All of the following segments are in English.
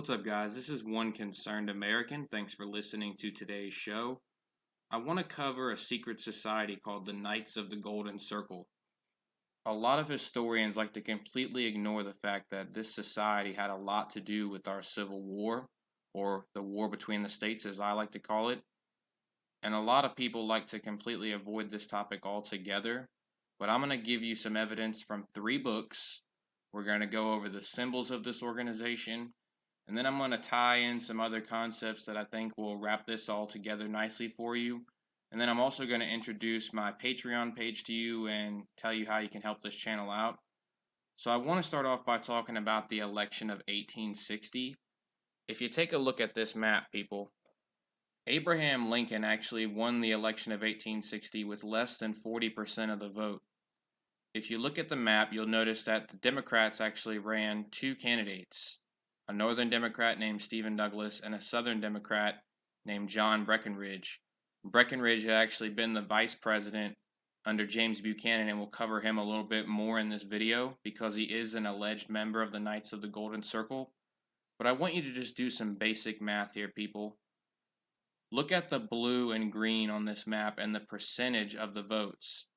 What's up, guys? This is One Concerned American. Thanks for listening to today's show. I want to cover a secret society called the Knights of the Golden Circle. A lot of historians like to completely ignore the fact that this society had a lot to do with our Civil War, or the war between the states, as I like to call it. And a lot of people like to completely avoid this topic altogether. But I'm going to give you some evidence from 3 books. We're going to go over the symbols of this organization. And then I'm going to tie in some other concepts that I think will wrap this all together nicely for you. And then I'm also going to introduce my Patreon page to you and tell you how you can help this channel out. So I want to start off by talking about the election of 1860. If you take a look at this map, people, Abraham Lincoln actually won the election of 1860 with less than 40% of the vote. If you look at the map, you'll notice that the Democrats actually ran 2 candidates. A Northern Democrat named Stephen Douglas and a Southern Democrat named John Breckinridge. Breckinridge had actually been the vice president under James Buchanan, and we'll cover him a little bit more in this video because he is an alleged member of the Knights of the Golden Circle. But I want you to just do some basic math here, people. Look at the blue and green on this map and the percentage of the votes.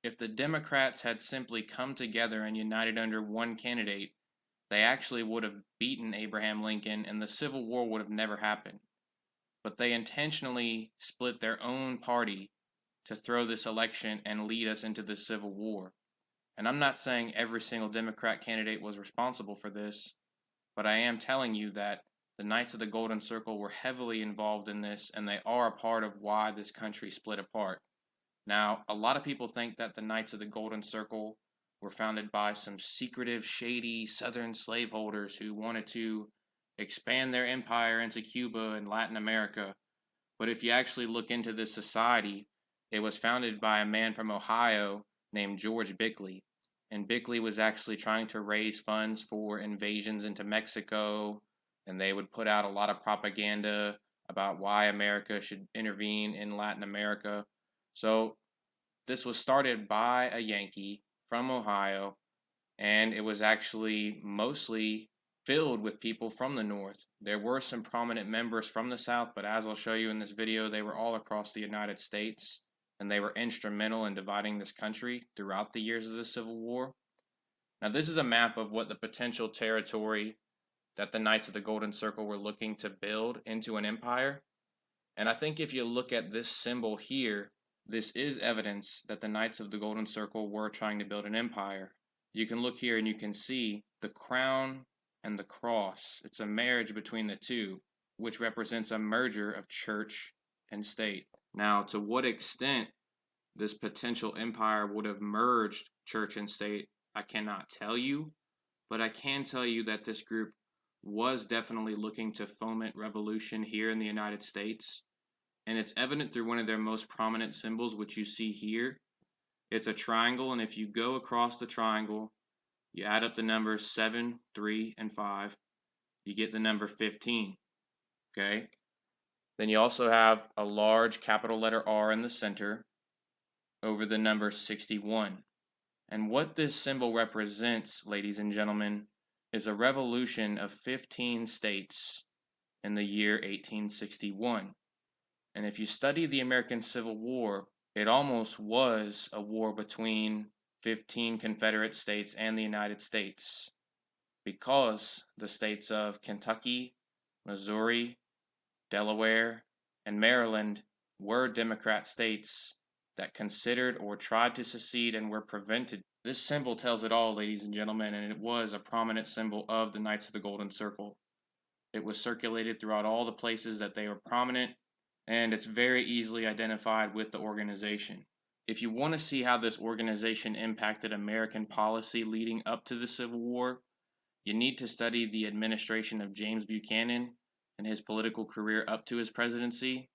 If the Democrats had simply come together and united under one candidate, they actually would have beaten Abraham Lincoln and the Civil War would have never happened. But they intentionally split their own party to throw this election and lead us into the Civil War. And I'm not saying every single Democrat candidate was responsible for this, but I am telling you that the Knights of the Golden Circle were heavily involved in this, and they are a part of why this country split apart. Now, a lot of people think that the Knights of the Golden Circle were founded by some secretive, shady Southern slaveholders who wanted to expand their empire into Cuba and Latin America. But if you actually look into this society, it was founded by a man from Ohio named George Bickley. And Bickley was actually trying to raise funds for invasions into Mexico, and they would put out a lot of propaganda about why America should intervene in Latin America. So this was started by a Yankee from Ohio, and it was actually mostly filled with people from the North. There were some prominent members from the South, but as I'll show you in this video, they were all across the United States, and they were instrumental in dividing this country throughout the years of the Civil War. Now, this is a map of what the potential territory that the Knights of the Golden Circle were looking to build into an empire. And I think if you look at this symbol here, this is evidence that the Knights of the Golden Circle were trying to build an empire. You can look here and you can see the crown and the cross. It's a marriage between the two, which represents a merger of church and state. Now, to what extent this potential empire would have merged church and state, I cannot tell you, but I can tell you that this group was definitely looking to foment revolution here in the United States. And it's evident through one of their most prominent symbols, which you see here. It's a triangle, and if you go across the triangle, you add up the numbers 7, 3, and 5, you get the number 15. Okay? Then you also have a large capital letter R in the center over the number 61. And what this symbol represents, ladies and gentlemen, is a revolution of 15 states in the year 1861. And if you study the American Civil War, it almost was a war between 15 Confederate states and the United States, because the states of Kentucky, Missouri, Delaware, and Maryland were Democrat states that considered or tried to secede and were prevented. This symbol tells it all, ladies and gentlemen, and it was a prominent symbol of the Knights of the Golden Circle. It was circulated throughout all the places that they were prominent, and it's very easily identified with the organization. If you want to see how this organization impacted American policy leading up to the Civil War, you need to study the administration of James Buchanan and his political career up to his presidency.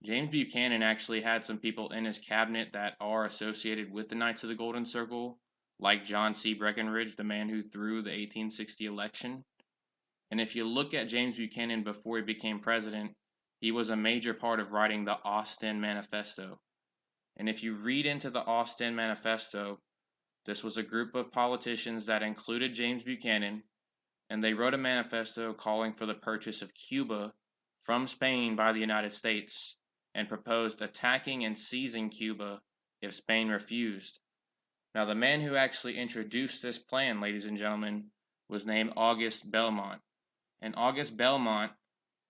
James Buchanan actually had some people in his cabinet that are associated with the Knights of the Golden Circle, like John C. Breckinridge, the man who threw the 1860 election. And if you look at James Buchanan before he became president, he was a major part of writing the Austin Manifesto. And if you read into the Austin Manifesto, this was a group of politicians that included James Buchanan, and they wrote a manifesto calling for the purchase of Cuba from Spain by the United States and proposed attacking and seizing Cuba if Spain refused. Now, the man who actually introduced this plan, ladies and gentlemen, was named Auguste Belmont. And Auguste Belmont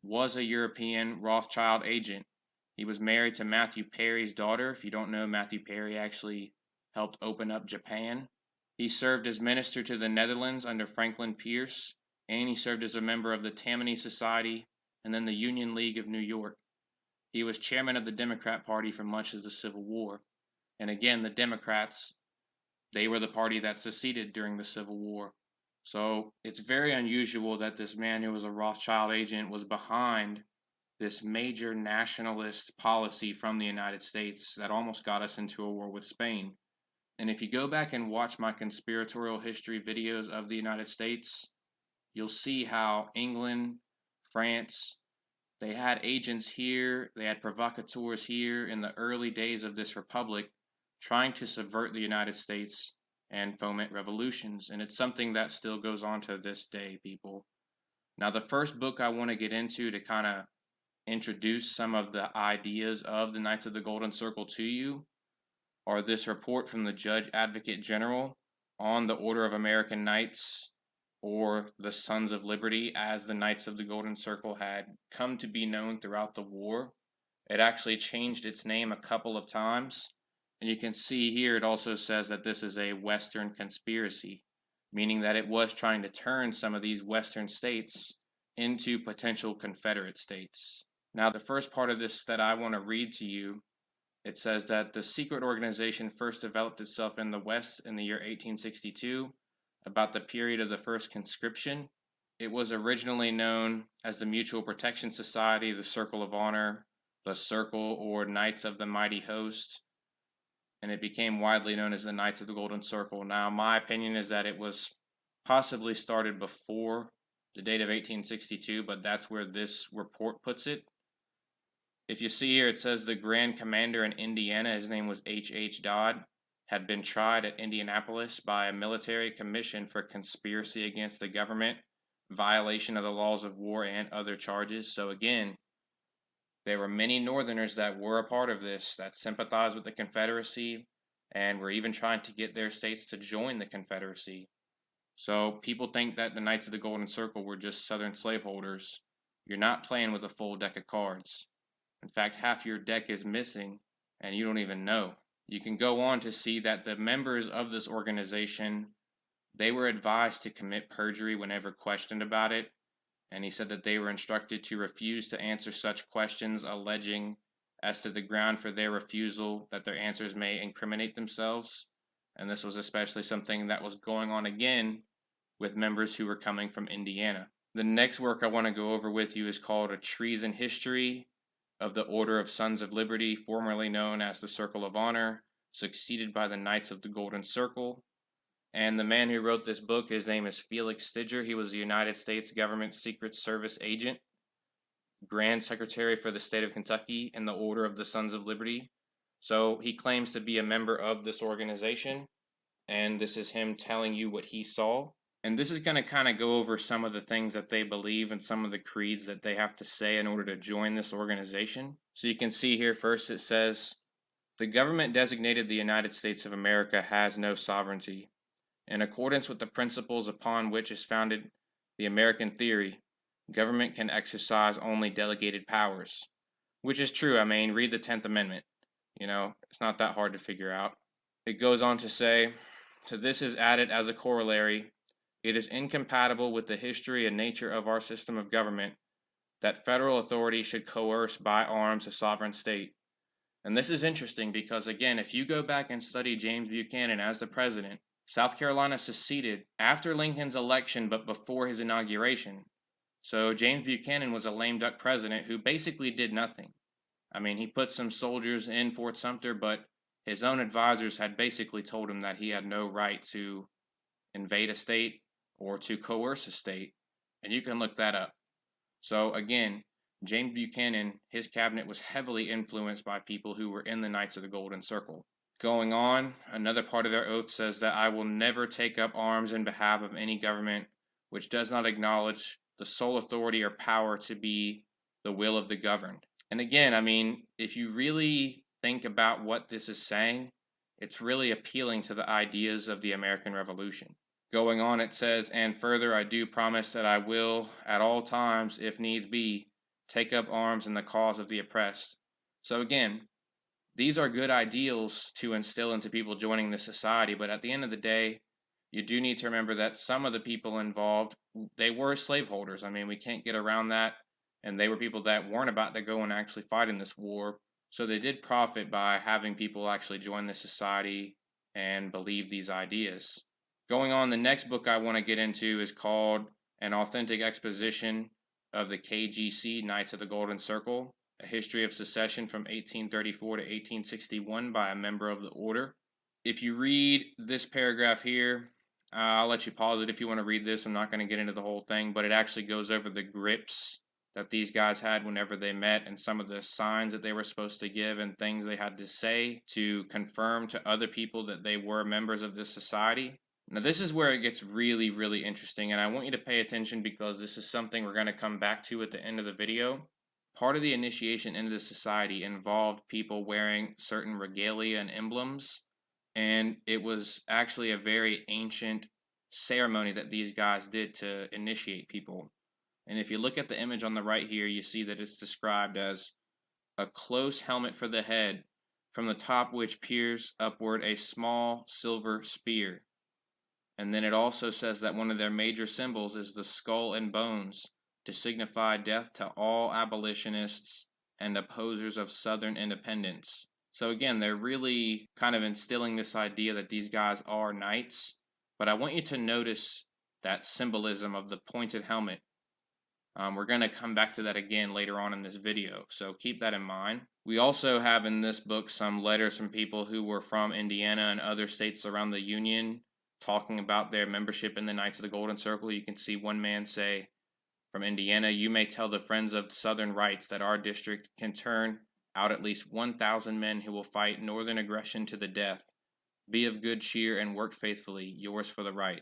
was a European Rothschild agent. He was married to Matthew Perry's daughter. If you don't know, Matthew Perry actually helped open up Japan. He served as minister to the Netherlands under Franklin Pierce, and he served as a member of the Tammany Society and then the Union League of New York. He was chairman of the Democrat Party for much of the Civil War. And again, the Democrats, they were the party that seceded during the Civil War. So it's very unusual that this man who was a Rothschild agent was behind this major nationalist policy from the United States that almost got us into a war with Spain. And if you go back and watch my conspiratorial history videos of the United States, you'll see how England, France, they had agents here, they had provocateurs here in the early days of this republic trying to subvert the United States and foment revolutions. And it's something that still goes on to this day, people. Now, the first book I want to get into to kind of introduce some of the ideas of the Knights of the Golden Circle to you are this report from the Judge Advocate General on the Order of American Knights, or the Sons of Liberty, as the Knights of the Golden Circle had come to be known throughout the war. It actually changed its name a couple of times. And you can see here it also says that this is a Western conspiracy, meaning that it was trying to turn some of these Western states into potential Confederate states. Now, the first part of this that I want to read to you, it says that the secret organization first developed itself in the West in the year 1862, about the period of the first conscription. It was originally known as the Mutual Protection Society, the Circle of Honor, the Circle, or Knights of the Mighty Host, and it became widely known as the Knights of the Golden Circle. Now, my opinion is that it was possibly started before the date of 1862, but that's where this report puts it. If you see here, it says the Grand Commander in Indiana, his name was H.H. Dodd, had been tried at Indianapolis by a military commission for conspiracy against the government, violation of the laws of war, and other charges. So again, there were many Northerners that were a part of this, that sympathized with the Confederacy, and were even trying to get their states to join the Confederacy. So people think that the Knights of the Golden Circle were just Southern slaveholders. You're not playing with a full deck of cards. In fact, half your deck is missing, and you don't even know. You can go on to see that the members of this organization, they were advised to commit perjury whenever questioned about it, and he said that they were instructed to refuse to answer such questions, alleging as to the ground for their refusal that their answers may incriminate themselves. And this was especially something that was going on again with members who were coming from Indiana. The next work I want to go over with you is called A Treason History of the Order of Sons of Liberty, formerly known as the Circle of Honor, succeeded by the Knights of the Golden Circle. And the man who wrote this book, his name is Felix Stidger. He was the United States Government Secret Service agent, Grand Secretary for the state of Kentucky in the Order of the Sons of Liberty. So he claims to be a member of this organization, and this is him telling you what he saw. And this is going to kind of go over some of the things that they believe and some of the creeds that they have to say in order to join this organization. So you can see here first it says, the government designated the United States of America has no sovereignty. In accordance with the principles upon which is founded the American theory, government can exercise only delegated powers. Which is true. I mean, read the 10th Amendment. You know, it's not that hard to figure out. It goes on to say, to this is added as a corollary, it is incompatible with the history and nature of our system of government that federal authority should coerce by arms a sovereign state. And this is interesting because, again, if you go back and study James Buchanan as the president, South Carolina seceded after Lincoln's election but before his inauguration. So James Buchanan was a lame duck president who basically did nothing. I mean, he put some soldiers in Fort Sumter, but his own advisors had basically told him that he had no right to invade a state or to coerce a state. And you can look that up. So again, James Buchanan, his cabinet was heavily influenced by people who were in the Knights of the Golden Circle. Going on, another part of their oath says that I will never take up arms in behalf of any government which does not acknowledge the sole authority or power to be the will of the governed. And again, I mean, if you really think about what this is saying, it's really appealing to the ideas of the American Revolution. Going on, it says, and further, I do promise that I will, at all times, if needs be, take up arms in the cause of the oppressed. So again, these are good ideals to instill into people joining the society, but at the end of the day, you do need to remember that some of the people involved, they were slaveholders. I mean, we can't get around that, and they were people that weren't about to go and actually fight in this war, so they did profit by having people actually join the society and believe these ideas. Going on, the next book I want to get into is called An Authentic Exposition of the KGC, Knights of the Golden Circle, A History of Secession from 1834 to 1861 by a member of the order. If you read this paragraph here, I'll let you pause it if you want to read this. I'm not going to get into the whole thing, but it actually goes over the grips that these guys had whenever they met and some of the signs that they were supposed to give and things they had to say to confirm to other people that they were members of this society. Now, this is where it gets really, really interesting, and I want you to pay attention because this is something we're going to come back to at the end of the video. Part of the initiation into the society involved people wearing certain regalia and emblems, and it was actually a very ancient ceremony that these guys did to initiate people. And if you look at the image on the right here, you see that it's described as a close helmet for the head, from the top which peers upward a small silver spear. And then it also says that one of their major symbols is the skull and bones, to signify death to all abolitionists and opposers of Southern independence. So again, they're really kind of instilling this idea that these guys are knights. But I want you to notice that symbolism of the pointed helmet. We're going to come back to that again later on in this video, so keep that in mind. We also have in this book some letters from people who were from Indiana and other states around the Union talking about their membership in the Knights of the Golden Circle. You can see one man say from Indiana, "You may tell the friends of Southern rights that our district can turn out at least 1,000 men who will fight Northern aggression to the death. Be of good cheer and work faithfully, yours for the right."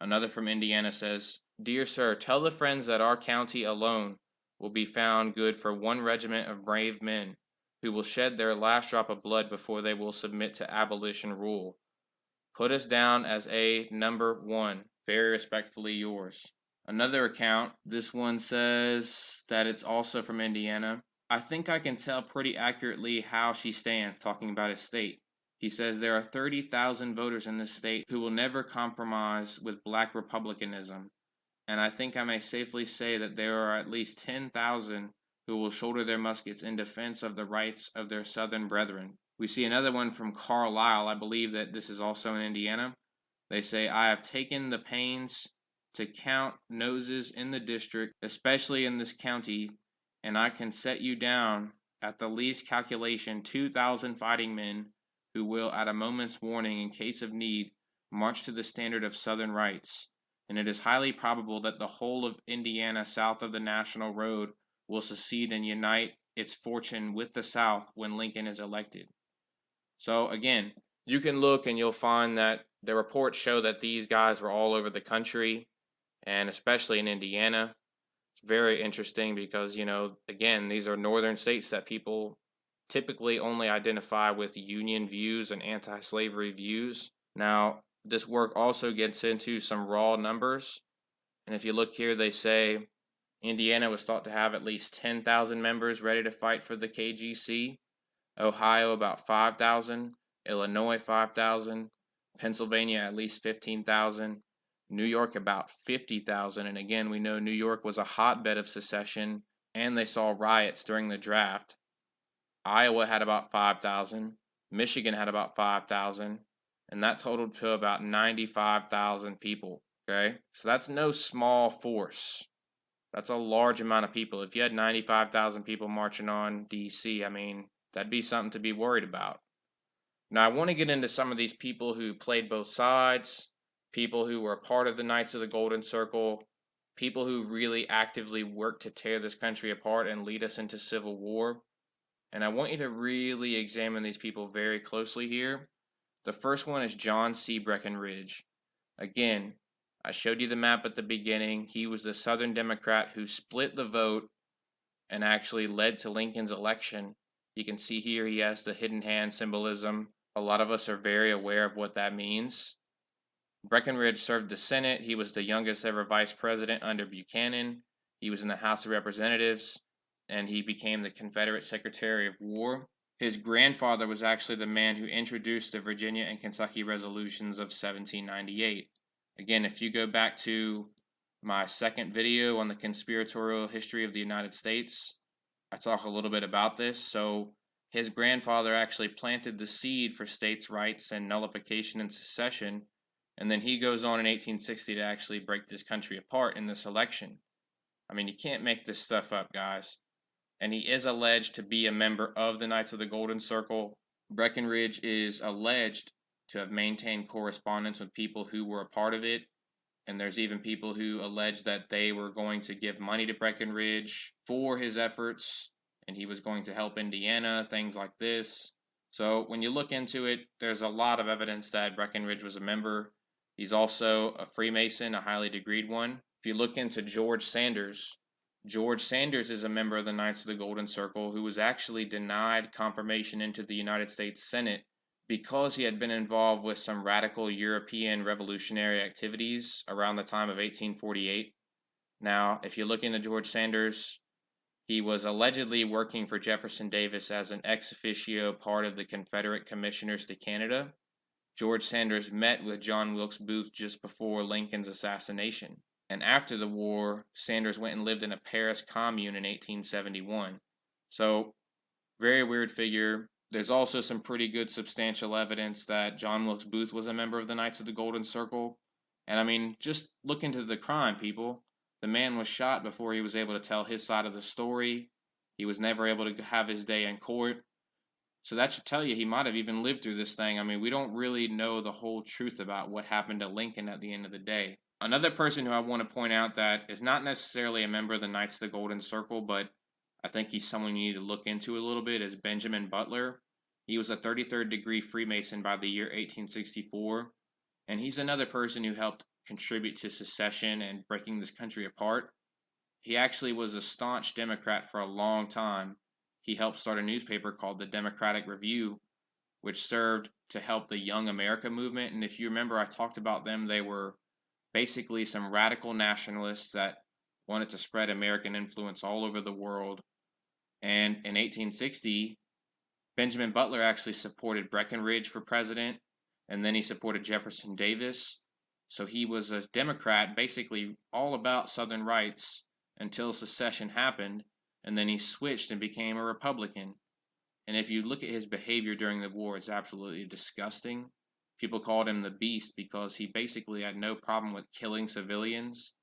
Another from Indiana says, "Dear sir, tell the friends that our county alone will be found good for one regiment of brave men who will shed their last drop of blood before they will submit to abolition rule. Put us down as a number 1. Very respectfully yours." Another account, this one says that it's also from Indiana. "I think I can tell pretty accurately how she stands," talking about his state. He says there are 30,000 voters in this state who will never compromise with black republicanism, and I think I may safely say that there are at least 10,000 who will shoulder their muskets in defense of the rights of their Southern brethren. We see another one from Carlisle. I believe that this is also in Indiana. They say, "I have taken the pains to count noses in the district, especially in this county, and I can set you down at the least calculation 2,000 fighting men who will, at a moment's warning, in case of need, march to the standard of Southern rights. And it is highly probable that the whole of Indiana south of the National Road will secede and unite its fortune with the South when Lincoln is elected." So again, you can look and you'll find that the reports show that these guys were all over the country, and especially in Indiana. It's very interesting because, again, these are northern states that people typically only identify with Union views and anti-slavery views. Now, this work also gets into some raw numbers. And if you look here, they say Indiana was thought to have at least 10,000 members ready to fight for the KGC. Ohio, about 5,000. Illinois, 5,000. Pennsylvania, at least 15,000. New York, about 50,000. And again, we know New York was a hotbed of secession, and they saw riots during the draft. Iowa had about 5,000. Michigan had about 5,000. And that totaled to about 95,000 people. Okay? So that's no small force. That's a large amount of people. If you had 95,000 people marching on D.C., I mean, that'd be something to be worried about. Now, I want to get into some of these people who played both sides, people who were a part of the Knights of the Golden Circle, people who really actively worked to tear this country apart and lead us into civil war. And I want you to really examine these people very closely here. The first one is John C. Breckinridge. Again, I showed you the map at the beginning. He was the Southern Democrat who split the vote and actually led to Lincoln's election. You can see here he has the hidden hand symbolism. A lot of us are very aware of what that means. Breckinridge served the Senate. He was the youngest ever vice president under Buchanan. He was in the House of Representatives, and he became the Confederate Secretary of War. His grandfather was actually the man who introduced the Virginia and Kentucky Resolutions of 1798. Again, if you go back to my second video on the conspiratorial history of the United States, I talk a little bit about this. So his grandfather actually planted the seed for states' rights and nullification and secession, and then he goes on in 1860 to actually break this country apart in this election. I mean, you can't make this stuff up, guys. And he is alleged to be a member of the Knights of the Golden Circle. Breckinridge is alleged to have maintained correspondence with people who were a part of it. And there's even people who allege that they were going to give money to Breckinridge for his efforts, and he was going to help Indiana, things like this. So when you look into it, there's a lot of evidence that Breckinridge was a member. He's also a Freemason, a highly degreed one. If you look into George Sanders is a member of the Knights of the Golden Circle who was actually denied confirmation into the United States Senate because he had been involved with some radical European revolutionary activities around the time of 1848. Now, if you look into George Sanders, he was allegedly working for Jefferson Davis as an ex officio part of the Confederate Commissioners to Canada. George Sanders met with John Wilkes Booth just before Lincoln's assassination. And after the war, Sanders went and lived in a Paris commune in 1871. So, very weird figure. There's also some pretty good substantial evidence that John Wilkes Booth was a member of the Knights of the Golden Circle. And I mean, just look into the crime, people. The man was shot before he was able to tell his side of the story. He was never able to have his day in court. So that should tell you he might have even lived through this thing. I mean, we don't really know the whole truth about what happened to Lincoln at the end of the day. Another person who I want to point out that is not necessarily a member of the Knights of the Golden Circle, but I think he's someone you need to look into a little bit, is Benjamin Butler. He was a 33rd degree Freemason by the year 1864, and he's another person who helped contribute to secession and breaking this country apart. He actually was a staunch Democrat for a long time. He helped start a newspaper called the Democratic Review, which served to help the Young America movement. And if you remember, I talked about them. They were basically some radical nationalists that wanted to spread American influence all over the world. And in 1860, Benjamin Butler actually supported Breckinridge for president, and then he supported Jefferson Davis. So he was a Democrat, basically all about Southern rights until secession happened, and then he switched and became a Republican. And if you look at his behavior during the war, it's absolutely disgusting. People called him the Beast because he basically had no problem with killing civilians.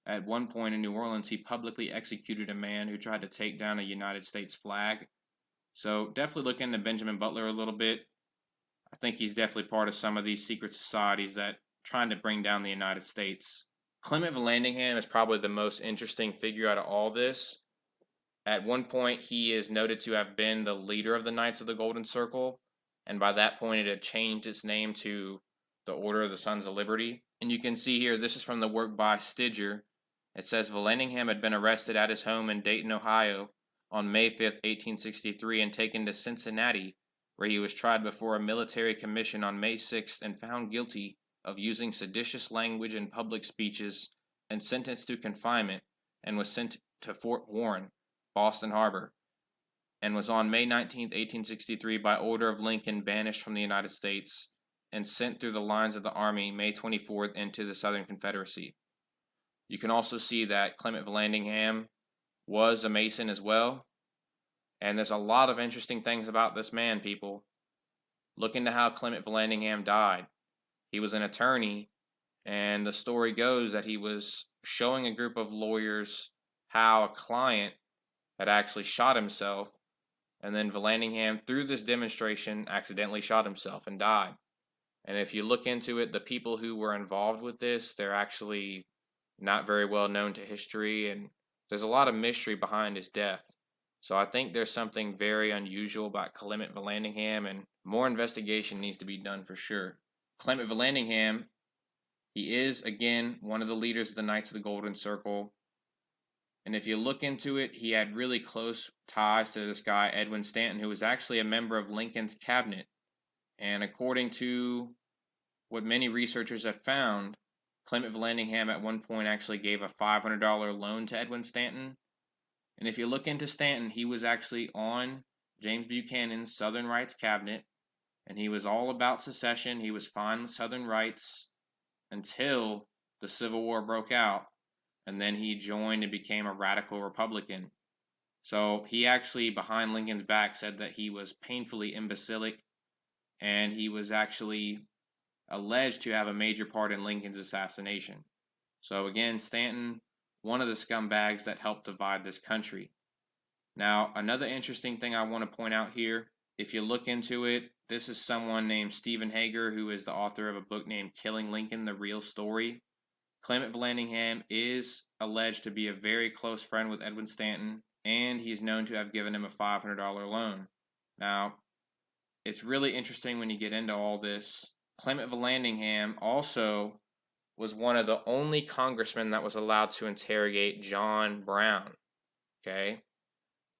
At one point in New Orleans, he publicly executed a man who tried to take down a United States flag. So definitely look into Benjamin Butler a little bit. I think he's definitely part of some of these secret societies that are trying to bring down the United States. Clement Vallandigham is probably the most interesting figure out of all this. At one point, he is noted to have been the leader of the Knights of the Golden Circle, and by that point, it had changed its name to the Order of the Sons of Liberty. And you can see here, this is from the work by Stidger. It says Vallandigham had been arrested at his home in Dayton, Ohio, on May 5th, 1863, and taken to Cincinnati, where he was tried before a military commission on May 6th and found guilty of using seditious language in public speeches and sentenced to confinement, and was sent to Fort Warren, Boston Harbor, and was on May 19, 1863, by order of Lincoln, banished from the United States and sent through the lines of the Army May 24th into the Southern Confederacy. You can also see that Clement Vallandigham was a Mason as well, and there's a lot of interesting things about this man, people. Look into how Clement Vallandigham died. He was an attorney, and the story goes that he was showing a group of lawyers how a client had actually shot himself, and then Vallandigham, through this demonstration, accidentally shot himself and died. And if you look into it, the people who were involved with this, they're actually not very well known to history, and there's a lot of mystery behind his death. So I think there's something very unusual about Clement Vallandigham, and more investigation needs to be done for sure. Clement Vallandigham, He is, again, one of the leaders of the Knights of the Golden Circle. And if you look into it, he had really close ties to this guy, Edwin Stanton, who was actually a member of Lincoln's cabinet. And according to what many researchers have found, Clement Vallandigham at one point actually gave a $500 loan to Edwin Stanton. And if you look into Stanton, he was actually on James Buchanan's Southern Rights cabinet, and he was all about secession. He was fine with Southern rights until the Civil War broke out, and then he joined and became a radical Republican. So he actually, behind Lincoln's back, said that he was painfully imbecilic, and he was actually alleged to have a major part in Lincoln's assassination. So again, Stanton, one of the scumbags that helped divide this country. Now, another interesting thing I want to point out here, if you look into it, this is someone named Stephen Hager, who is the author of a book named Killing Lincoln, The Real Story. Clement Vallandigham is alleged to be a very close friend with Edwin Stanton, and he's known to have given him a $500 loan. Now, it's really interesting when you get into all this. Clement Vallandigham also was one of the only congressmen that was allowed to interrogate John Brown. Okay?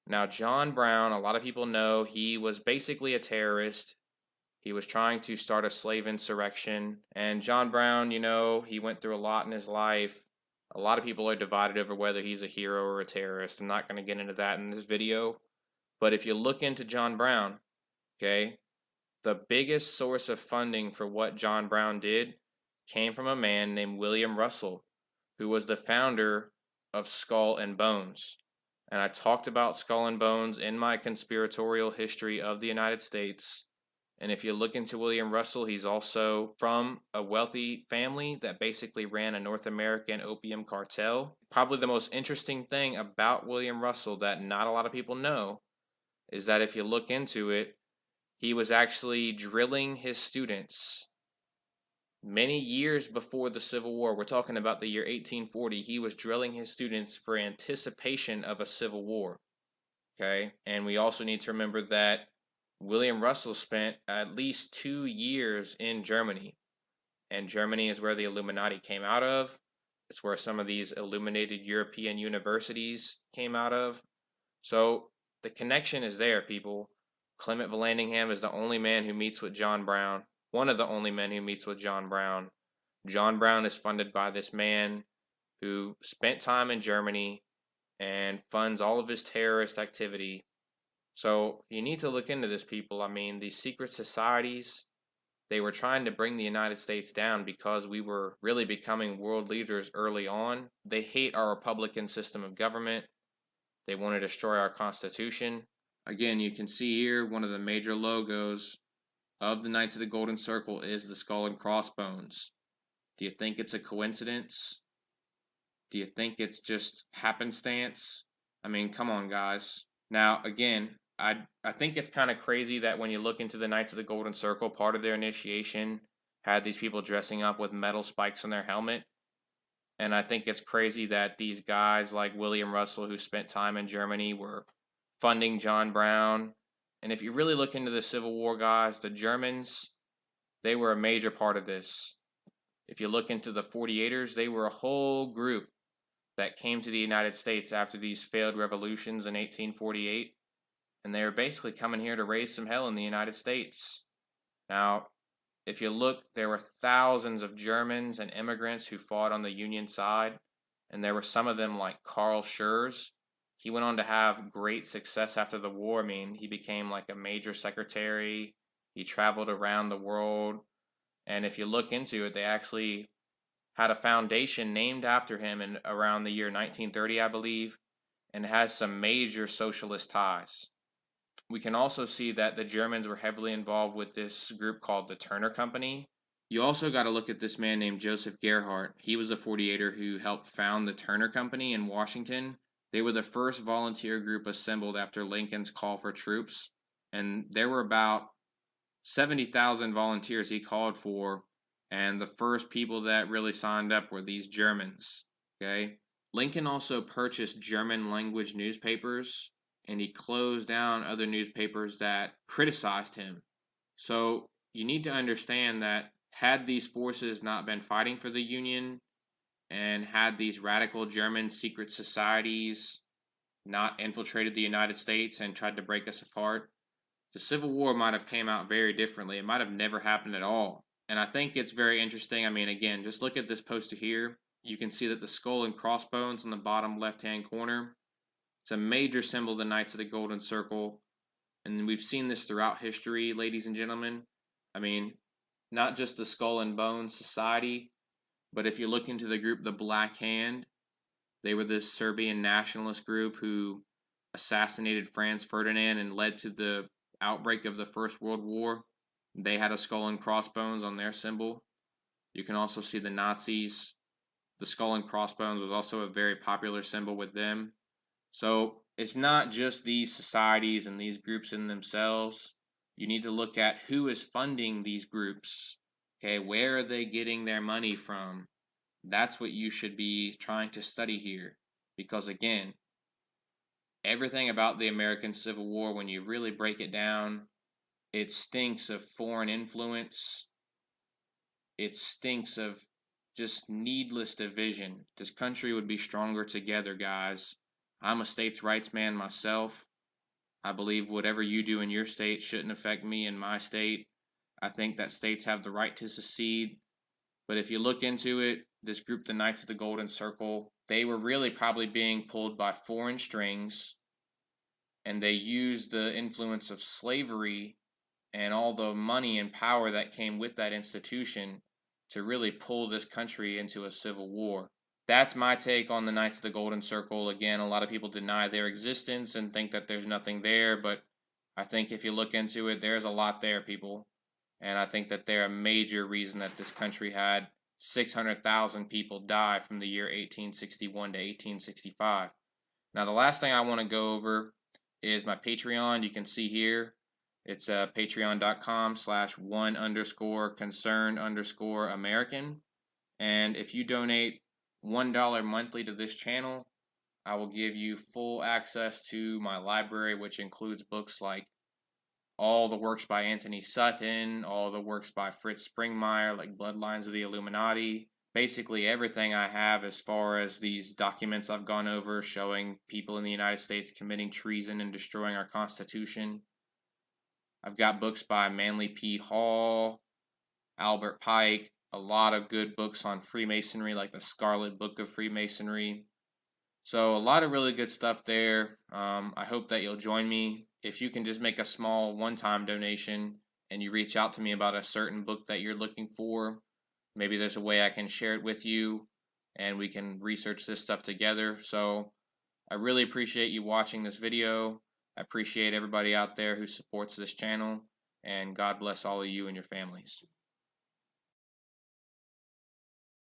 Now, John Brown, a lot of people know he was basically a terrorist. He was trying to start a slave insurrection. And John Brown, he went through a lot in his life. A lot of people are divided over whether he's a hero or a terrorist. I'm not going to get into that in this video. But if you look into John Brown, okay, the biggest source of funding for what John Brown did came from a man named William Russell, who was the founder of Skull and Bones. And I talked about Skull and Bones in my conspiratorial history of the United States. And if you look into William Russell, he's also from a wealthy family that basically ran a North American opium cartel. Probably the most interesting thing about William Russell that not a lot of people know is that if you look into it, he was actually drilling his students many years before the Civil War. We're talking about the year 1840. He was drilling his students for anticipation of a civil war. Okay? And we also need to remember that William Russell spent at least 2 years in Germany. And Germany is where the Illuminati came out of. It's where some of these illuminated European universities came out of. So the connection is there, people. Clement Vallandigham is the only man who meets with John Brown. One of the only men who meets with John Brown. John Brown is funded by this man who spent time in Germany and funds all of his terrorist activity. So you need to look into this, people. I mean, these secret societies, they were trying to bring the United States down because we were really becoming world leaders early on. They hate our Republican system of government. They want to destroy our Constitution. Again, you can see here one of the major logos of the Knights of the Golden Circle is the skull and crossbones. Do you think it's a coincidence? Do you think it's just happenstance? I mean, come on, guys. Now, again, I think it's kind of crazy that when you look into the Knights of the Golden Circle, part of their initiation had these people dressing up with metal spikes on their helmet. And I think it's crazy that these guys like William Russell, who spent time in Germany, were funding John Brown. And if you really look into the Civil War, guys, the Germans, they were a major part of this. If you look into the 48ers, they were a whole group that came to the United States after these failed revolutions in 1848. And they were basically coming here to raise some hell in the United States. Now, if you look, there were thousands of Germans and immigrants who fought on the Union side. And there were some of them like Carl Schurz. He went on to have great success after the war. I mean, he became like a major secretary. He traveled around the world. And if you look into it, they actually had a foundation named after him in around the year 1930, I believe, and has some major socialist ties. We can also see that the Germans were heavily involved with this group called the Turner Company. You also got to look at this man named Joseph Gerhardt. He was a 48er who helped found the Turner Company in Washington. They were the first volunteer group assembled after Lincoln's call for troops, and there were about 70,000 volunteers he called for, and the first people that really signed up were these Germans, okay? Lincoln also purchased German language newspapers, and he closed down other newspapers that criticized him. So you need to understand that had these forces not been fighting for the Union and had these radical German secret societies not infiltrated the United States and tried to break us apart, the Civil War might have came out very differently. It might have never happened at all. And I think it's very interesting. I mean, again, just look at this poster here. You can see that the skull and crossbones on the bottom left-hand corner, it's a major symbol of the Knights of the Golden Circle. And we've seen this throughout history, ladies and gentlemen. I mean, not just the Skull and Bones Society, but if you look into the group the Black Hand, they were this Serbian nationalist group who assassinated Franz Ferdinand and led to the outbreak of the First World War. They had a skull and crossbones on their symbol. You can also see the Nazis. The skull and crossbones was also a very popular symbol with them. So it's not just these societies and these groups in themselves. You need to look at who is funding these groups. Okay, where are they getting their money from? That's what you should be trying to study here. Because again, everything about the American Civil War, when you really break it down, it stinks of foreign influence. It stinks of just needless division. This country would be stronger together, guys. I'm a states' rights man myself. I believe whatever you do in your state shouldn't affect me in my state. I think that states have the right to secede. But if you look into it, this group, the Knights of the Golden Circle, they were really probably being pulled by foreign strings, and they used the influence of slavery and all the money and power that came with that institution to really pull this country into a civil war. That's my take on the Knights of the Golden Circle. Again, a lot of people deny their existence and think that there's nothing there, but I think if you look into it, there's a lot there, people. And I think that they're a major reason that this country had 600,000 people die from the year 1861 to 1865. Now, the last thing I want to go over is my Patreon. You can see here, it's patreon.com/one_concerned_American. And if you donate $1 monthly to this channel, I will give you full access to my library, which includes books like all the works by Anthony Sutton, all the works by Fritz Springmeier, like Bloodlines of the Illuminati. Basically everything I have as far as these documents I've gone over showing people in the United States committing treason and destroying our Constitution. I've got books by Manly P. Hall, Albert Pike, a lot of good books on Freemasonry, like the Scarlet Book of Freemasonry. So a lot of really good stuff there. I hope that you'll join me. If you can just make a small one-time donation and you reach out to me about a certain book that you're looking for, maybe there's a way I can share it with you and we can research this stuff together. So I really appreciate you watching this video. I appreciate everybody out there who supports this channel, and God bless all of you and your families.